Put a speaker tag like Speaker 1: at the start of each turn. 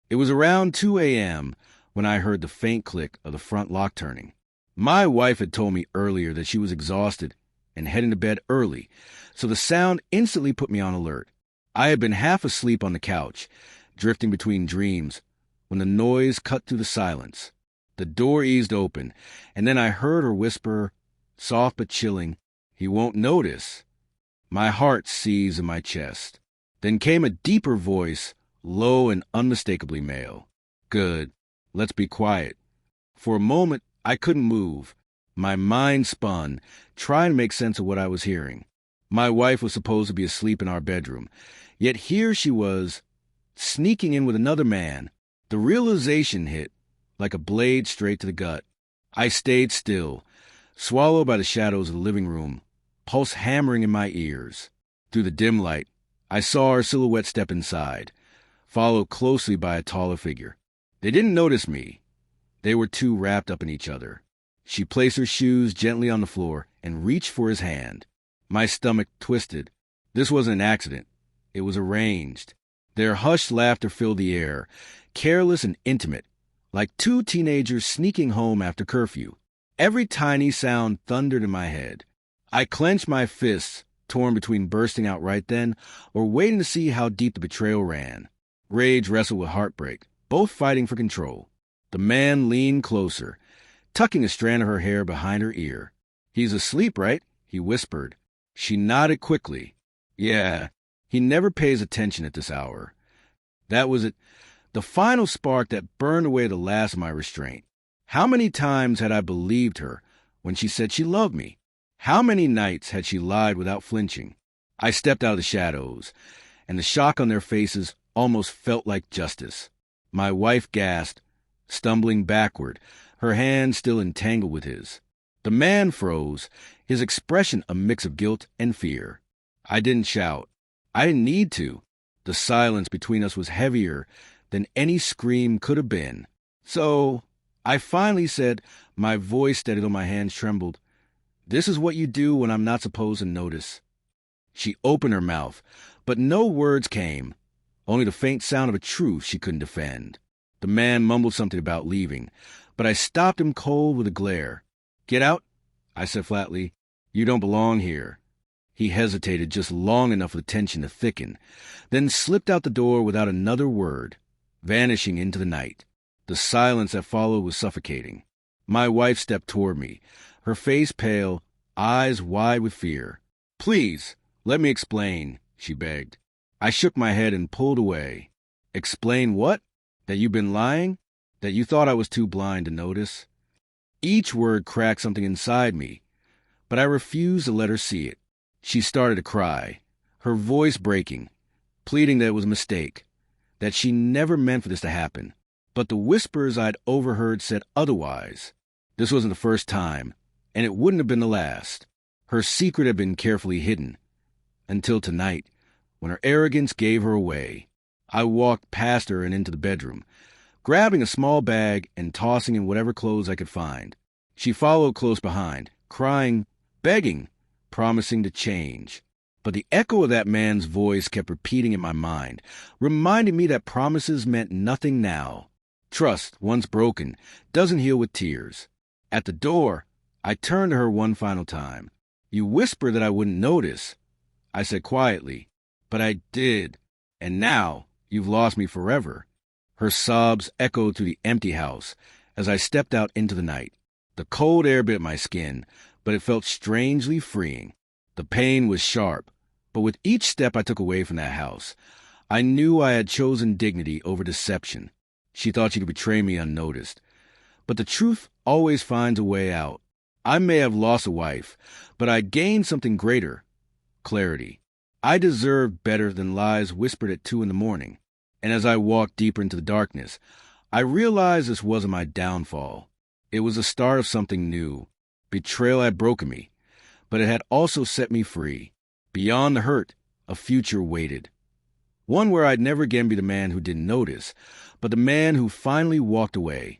Speaker 1: It was around 2 a.m. when I heard the faint click of the front lock turning. My wife had told me earlier that she was exhausted and heading to bed early, so the sound instantly put me on alert. I had been half asleep on the couch, drifting between dreams, when the noise cut through the silence. The door eased open, and then I heard her whisper, soft but chilling, "He won't notice." My heart seized in my chest. Then came a deeper voice, low and unmistakably male. "Good. Let's be quiet." For a moment, I couldn't move. My mind spun, trying to make sense of what I was hearing. My wife was supposed to be asleep in our bedroom, yet here she was, sneaking in with another man. The realization hit like a blade straight to the gut. I stayed still, swallowed by the shadows of the living room, pulse hammering in my ears. Through the dim light, I saw her silhouette step inside, followed closely by a taller figure. They didn't notice me. They were too wrapped up in each other. She placed her shoes gently on the floor and reached for his hand. My stomach twisted. This wasn't an accident. It was arranged. Their hushed laughter filled the air, careless and intimate, like two teenagers sneaking home after curfew. Every tiny sound thundered in my head. I clenched my fists, torn between bursting out right then or waiting to see how deep the betrayal ran. Rage wrestled with heartbreak, both fighting for control. The man leaned closer, tucking a strand of her hair behind her ear. "He's asleep, right?" he whispered. She nodded quickly. "Yeah, he never pays attention at this hour." That was it, the final spark that burned away the last of my restraint. How many times had I believed her when she said she loved me? How many nights had she lied without flinching? I stepped out of the shadows, and the shock on their faces almost felt like justice. My wife gasped, stumbling backward, her hand still entangled with his. The man froze, his expression a mix of guilt and fear. I didn't shout. I didn't need to. The silence between us was heavier than any scream could have been. So I finally said, my voice steady though my hands trembled, "This is what you do when I'm not supposed to notice." She opened her mouth, but no words came, only the faint sound of a truth she couldn't defend. The man mumbled something about leaving, but I stopped him cold with a glare. "Get out," I said flatly. "You don't belong here." He hesitated just long enough for the tension to thicken, then slipped out the door without another word, vanishing into the night. The silence that followed was suffocating. My wife stepped toward me, her face pale, eyes wide with fear. "Please, let me explain," she begged. I shook my head and pulled away. "Explain what? That you've been lying? That you thought I was too blind to notice?" Each word cracked something inside me, but I refused to let her see it. She started to cry, her voice breaking, pleading that it was a mistake, that she never meant for this to happen. But the whispers I'd overheard said otherwise. This wasn't the first time, and it wouldn't have been the last. Her secret had been carefully hidden, until tonight, when her arrogance gave her away. I walked past her and into the bedroom, grabbing a small bag and tossing in whatever clothes I could find. She followed close behind, crying, begging, promising to change. But the echo of that man's voice kept repeating in my mind, reminding me that promises meant nothing now. Trust, once broken, doesn't heal with tears. At the door, I turned to her one final time. "You whispered that I wouldn't notice," I said quietly. "But I did, and now you've lost me forever." Her sobs echoed through the empty house as I stepped out into the night. The cold air bit my skin, but it felt strangely freeing. The pain was sharp, but with each step I took away from that house, I knew I had chosen dignity over deception. She thought she could betray me unnoticed. But the truth always finds a way out. I may have lost a wife, but I gained something greater: clarity. I deserved better than lies whispered at 2 a.m, and as I walked deeper into the darkness, I realized this wasn't my downfall. It was the start of something new. Betrayal had broken me, but it had also set me free. Beyond the hurt, a future waited. One where I'd never again be the man who didn't notice, but the man who finally walked away.